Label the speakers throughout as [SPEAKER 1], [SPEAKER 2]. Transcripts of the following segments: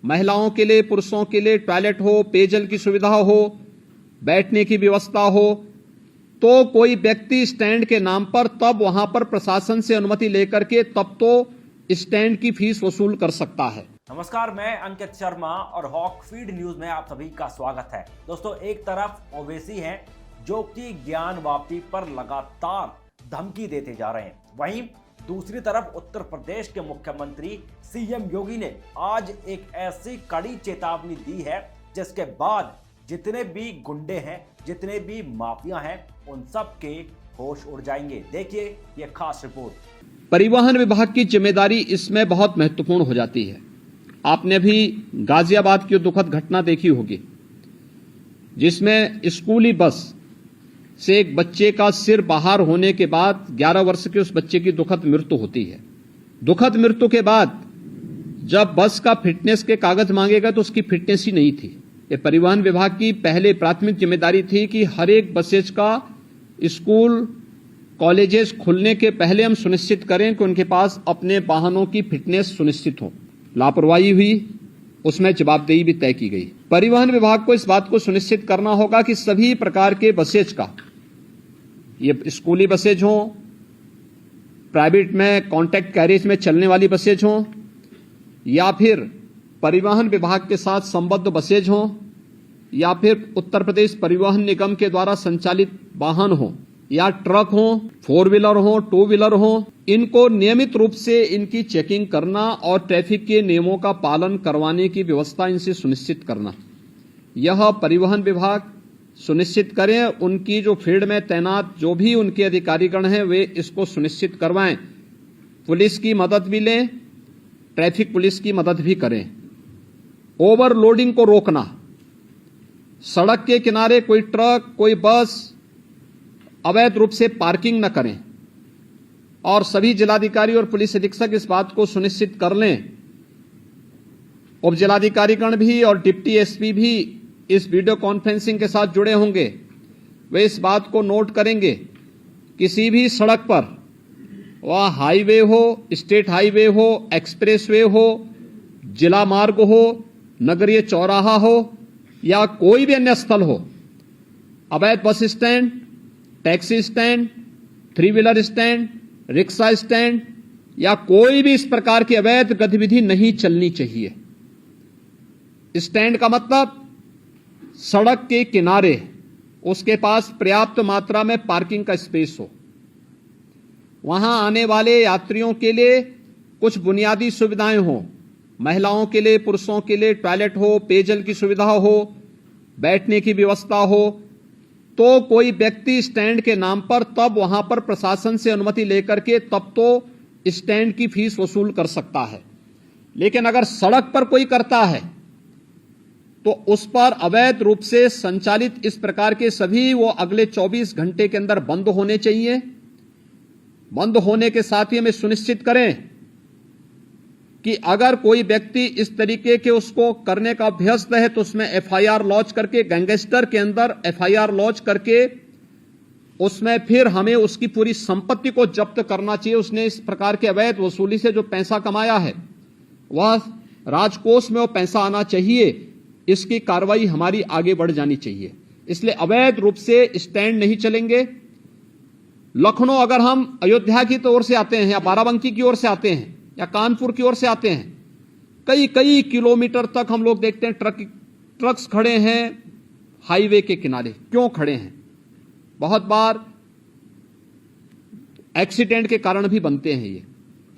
[SPEAKER 1] महिलाओं के लिए, पुरुषों के लिए टॉयलेट हो, पेयजल की सुविधा हो, बैठने की व्यवस्था हो, तो कोई व्यक्ति स्टैंड के नाम पर तब वहां पर प्रशासन से अनुमति लेकर के तब तो स्टैंड की फीस वसूल कर सकता है।
[SPEAKER 2] नमस्कार, मैं अंकित शर्मा और हॉक फीड न्यूज में आप सभी का स्वागत है। दोस्तों, एक तरफ ओवैसी हैं जो कि ज्ञान वापी पर लगातार धमकी देते जा रहे हैं, वहीं दूसरी तरफ उत्तर प्रदेश के मुख्यमंत्री सीएम योगी ने आज एक ऐसी कड़ी चेतावनी दी है जिसके बाद जितने भी गुंडे हैं, जितने भी माफिया हैं, उन सब के होश उड़ जाएंगे। देखिए ये खास रिपोर्ट।
[SPEAKER 1] परिवहन विभाग की जिम्मेदारी इसमें बहुत महत्वपूर्ण हो जाती है। आपने भी गाजियाबाद की दुखद घटना देखी होगी जिसमें स्कूली बस से एक बच्चे का सिर बाहर होने के बाद 11 वर्ष के उस बच्चे की दुखद मृत्यु होती है। दुखद मृत्यु के बाद जब बस का फिटनेस के कागज मांगेगा तो उसकी फिटनेस ही नहीं थी। ये परिवहन विभाग की पहले प्राथमिक जिम्मेदारी थी कि हर एक बसेज का स्कूल कॉलेजेस खुलने के पहले हम सुनिश्चित करें कि उनके पास अपने वाहनों की फिटनेस सुनिश्चित हो। लापरवाही हुई, उसमें जवाबदेही भी तय की गई। परिवहन विभाग को इस बात को सुनिश्चित करना होगा कि सभी प्रकार के बसेज का, ये स्कूली बसेज हों, प्राइवेट में कॉन्ट्रैक्ट कैरिज में चलने वाली बसेज हों, या फिर परिवहन विभाग के साथ संबद्ध बसेज हों, या फिर उत्तर प्रदेश परिवहन निगम के द्वारा संचालित वाहन हों, या ट्रक हों, 4 व्हीलर हों, 2 व्हीलर हों, इनको नियमित रूप से इनकी चेकिंग करना और ट्रैफिक के नियमों का पालन करवाने की व्यवस्था इनसे सुनिश्चित करना, यह परिवहन विभाग सुनिश्चित करें। उनकी जो फील्ड में तैनात जो भी उनके अधिकारीगण हैं वे इसको सुनिश्चित करवाएं। पुलिस की मदद भी लें, ट्रैफिक पुलिस की मदद भी करें। ओवरलोडिंग को रोकना, सड़क के किनारे कोई ट्रक, कोई बस अवैध रूप से पार्किंग न करें और सभी जिलाधिकारी और पुलिस अधीक्षक इस बात को सुनिश्चित कर लें। उप जिलाधिकारीगण भी और डिप्टी एसपी भी इस वीडियो कॉन्फ्रेंसिंग के साथ जुड़े होंगे। वे इस बात को नोट करेंगे, किसी भी सड़क पर, वह हाईवे हो, स्टेट हाईवे हो, एक्सप्रेसवे हो, जिला मार्ग हो, नगरीय चौराहा हो या कोई भी अन्य स्थल हो, अवैध bus stand, taxi stand, 3 wheeler stand, rickshaw stand या कोई भी इस प्रकार की अवैध गतिविधि नहीं चलनी चाहिए। स्टैंड का मतलब सड़क के किनारे उसके पास पर्याप्त मात्रा में पार्किंग का स्पेस हो, वहां आने वाले यात्रियों के लिए कुछ बुनियादी सुविधाएं हो, महिलाओं के लिए, पुरुषों के लिए टॉयलेट हो, पेयजल की सुविधा हो, बैठने की व्यवस्था हो, तो कोई व्यक्ति स्टैंड के नाम पर तब वहां पर प्रशासन से अनुमति लेकर के तब तो स्टैंड की फीस वसूल कर सकता है। लेकिन अगर सड़क पर कोई करता है तो उस पर अवैध रूप से संचालित इस प्रकार के सभी वो अगले 24 घंटे के अंदर बंद होने चाहिए। बंद होने के साथ ही हमें सुनिश्चित करें कि अगर कोई व्यक्ति इस तरीके के उसको करने का अभ्यस्त है तो उसमें एफआईआर लॉन्च करके, गैंगस्टर के अंदर एफआईआर लॉन्च करके उसमें फिर हमें उसकी पूरी संपत्ति को जब्त करना चाहिए। उसने इस प्रकार के अवैध वसूली से जो पैसा कमाया है वह राजकोष में वो पैसा आना चाहिए। इसकी कार्रवाई हमारी आगे बढ़ जानी चाहिए। इसलिए अवैध रूप से स्टैंड नहीं चलेंगे। लखनऊ अगर हम अयोध्या की ओर से आते हैं या बाराबंकी की ओर से आते हैं या कानपुर की ओर से आते हैं, कई कई किलोमीटर तक हम लोग देखते हैं ट्रक्स खड़े हैं हाईवे के किनारे। क्यों खड़े हैं? बहुत बार एक्सीडेंट के कारण भी बनते हैं। ये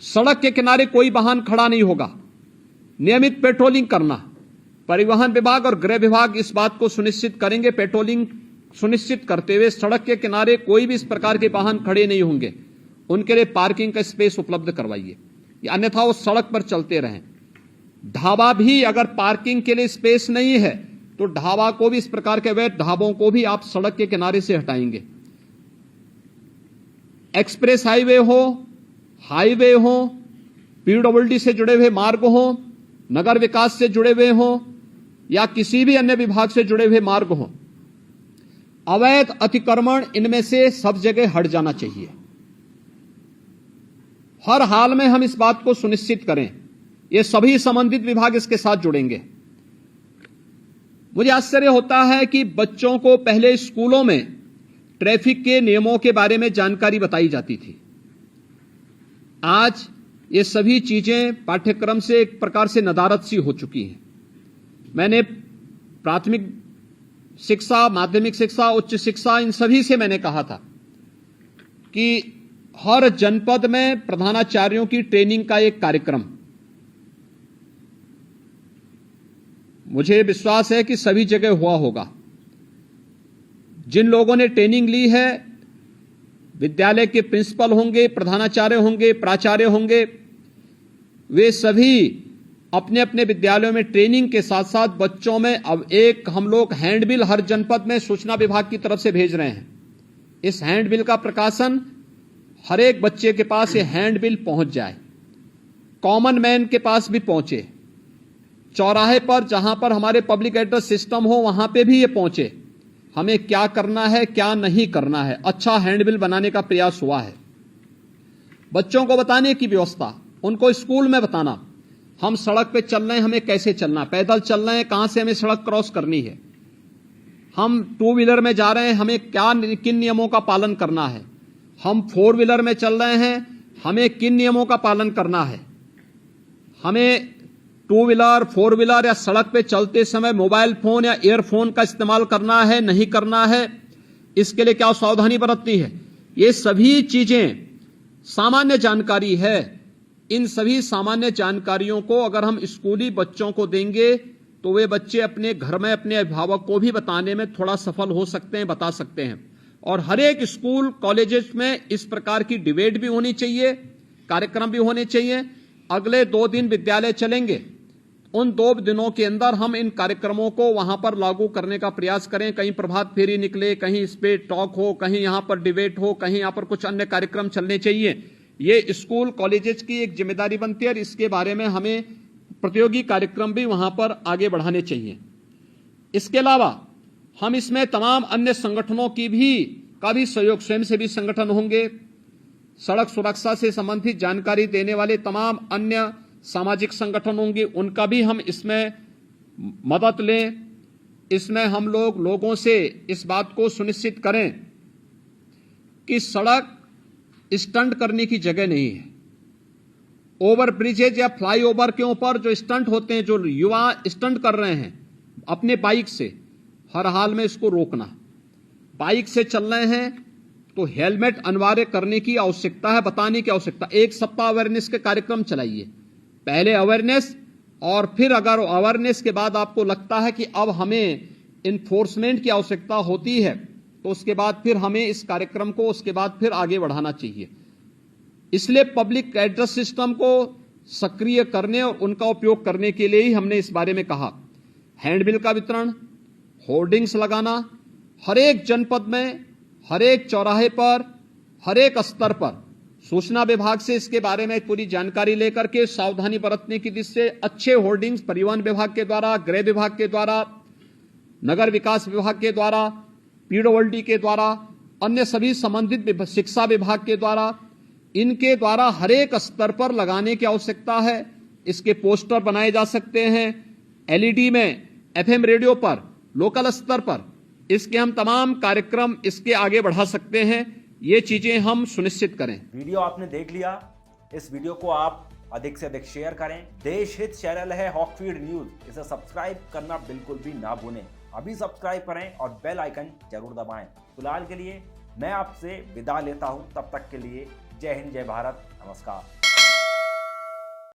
[SPEAKER 1] सड़क के किनारे कोई वाहन खड़ा नहीं होगा। नियमित पेट्रोलिंग करना, परिवहन विभाग और गृह विभाग इस बात को सुनिश्चित करेंगे। पेट्रोलिंग सुनिश्चित करते हुए सड़क के किनारे कोई भी इस प्रकार के वाहन खड़े नहीं होंगे, उनके लिए पार्किंग का स्पेस उपलब्ध करवाइए, अन्यथा वो सड़क पर चलते रहें। ढाबा भी अगर पार्किंग के लिए स्पेस नहीं है तो ढाबा को भी, इस प्रकार के अवैध ढाबों को भी आप सड़क के किनारे से हटाएंगे। एक्सप्रेस हाईवे हो, पीडब्ल्यूडी से जुड़े हुए मार्ग हो, नगर विकास से जुड़े हुए हो या किसी भी अन्य विभाग से जुड़े हुए मार्ग हो, अवैध अतिक्रमण इनमें से सब जगह हट जाना चाहिए। हर हाल में हम इस बात को सुनिश्चित करें ये सभी संबंधित विभाग इसके साथ जुड़ेंगे। मुझे आश्चर्य होता है कि बच्चों को पहले स्कूलों में ट्रैफिक के नियमों के बारे में जानकारी बताई जाती थी। आज ये सभी चीजें पाठ्यक्रम से एक प्रकार से नदारद सी हो चुकी हैं। मैंने प्राथमिक शिक्षा, माध्यमिक शिक्षा, उच्च शिक्षा, इन सभी से मैंने कहा था कि हर जनपद में प्रधानाचार्यों की ट्रेनिंग का एक कार्यक्रम, मुझे विश्वास है कि सभी जगह हुआ होगा। जिन लोगों ने ट्रेनिंग ली है, विद्यालय के प्रिंसिपल होंगे, प्रधानाचार्य होंगे, प्राचार्य होंगे, वे सभी अपने अपने विद्यालयों में ट्रेनिंग के साथ साथ बच्चों में अब एक हम लोग हैंडबिल हर जनपद में सूचना विभाग की तरफ से भेज रहे हैं। इस हैंडबिल का प्रकाशन हर एक बच्चे के पास ये हैंडबिल पहुंच जाए, कॉमन मैन के पास भी पहुंचे, चौराहे पर जहां पर हमारे पब्लिक एड्रेस सिस्टम हो वहां पे भी ये पहुंचे, हमें क्या करना है क्या नहीं करना है। अच्छा हैंडबिल बनाने का प्रयास हुआ है। बच्चों को बताने की व्यवस्था, उनको स्कूल में बताना, हम सड़क पे चल रहे हैं, हमें कैसे चलना, पैदल चल रहे हैं, कहां से हमें सड़क क्रॉस करनी है, हम टू व्हीलर में जा रहे हैं, हमें किन नियमों का पालन करना है, हम फोर व्हीलर में चल रहे हैं, हमें किन नियमों का पालन करना है, हमें टू व्हीलर, फोर व्हीलर या सड़क पे चलते समय मोबाइल फोन या ईयरफोन का इस्तेमाल करना है नहीं करना है, इसके लिए क्या सावधानी बरतनी है। ये सभी चीजें सामान्य जानकारी है। इन सभी सामान्य जानकारियों को अगर हम स्कूली बच्चों को देंगे तो वे बच्चे अपने घर में अपने अभिभावक को भी बताने में थोड़ा सफल हो सकते हैं, बता सकते हैं। और हर एक स्कूल कॉलेजेस में इस प्रकार की डिबेट भी होनी चाहिए, कार्यक्रम भी होने चाहिए। अगले 2 दिन विद्यालय चलेंगे, उन 2 दिनों के अंदर हम इन कार्यक्रमों को वहां पर लागू करने का प्रयास करें। कहीं प्रभात फेरी निकले, कहीं इस पे टॉक हो, कहीं यहां पर डिबेट हो, कहीं यहां पर कुछ अन्य कार्यक्रम चलने चाहिए। ये स्कूल कॉलेजेस की एक जिम्मेदारी बनती है और इसके बारे में हमें प्रतियोगी कार्यक्रम भी वहां पर आगे बढ़ाने चाहिए। इसके अलावा हम इसमें तमाम अन्य संगठनों का भी सहयोग, स्वयंसेवी संगठन होंगे, सड़क सुरक्षा से संबंधित जानकारी देने वाले तमाम अन्य सामाजिक संगठन होंगे, उनका भी हम इसमें मदद लें। इसमें हम लोगों से इस बात को सुनिश्चित करें कि सड़क स्टंट करने की जगह नहीं है। ओवर ब्रिजेज या फ्लाईओवर के ऊपर जो स्टंट होते हैं, जो युवा स्टंट कर रहे हैं अपने बाइक से, हर हाल में इसको रोकना। बाइक से चल रहे हैं तो हेलमेट अनिवार्य करने की आवश्यकता है, बताने की आवश्यकता। 1 सप्ताह अवेयरनेस के कार्यक्रम चलाइए, पहले अवेयरनेस, और फिर अगर अवेयरनेस के बाद आपको लगता है कि अब हमें इन्फोर्समेंट की आवश्यकता होती है तो उसके बाद फिर हमें इस कार्यक्रम को उसके बाद फिर आगे बढ़ाना चाहिए। इसलिए पब्लिक एड्रेस सिस्टम को सक्रिय करने और उनका उपयोग करने के लिए ही हमने इस बारे में कहा। हैंडबिल का वितरण, होर्डिंग्स लगाना, हर एक जनपद में, हर एक चौराहे पर, हर एक स्तर पर सूचना विभाग से इसके बारे में पूरी जानकारी लेकर के सावधानी बरतने की दिशा से अच्छे होर्डिंग्स परिवहन विभाग के द्वारा, गृह विभाग के द्वारा, नगर विकास विभाग के द्वारा, पीडब्ल्यूडी के द्वारा, अन्य सभी संबंधित शिक्षा विभाग के द्वारा, इनके द्वारा हर एक स्तर पर लगाने की आवश्यकता है। इसके पोस्टर बनाए जा सकते हैं, एलईडी में, एफएम रेडियो पर, लोकल स्तर पर इसके हम तमाम कार्यक्रम इसके आगे बढ़ा सकते हैं। ये चीजें हम सुनिश्चित करें।
[SPEAKER 2] वीडियो आपने देख लिया, इस वीडियो को आप अधिक से अधिक शेयर करें। देश हित चैनल है हॉकफीड न्यूज, इसे सब्सक्राइब करना बिल्कुल भी ना भूलें। अभी सब्सक्राइब करें और बेल आइकन जरूर दबाएं। फिलहाल के लिए मैं आपसे विदा लेता हूं, तब तक के लिए जय हिंद, जय भारत, नमस्कार।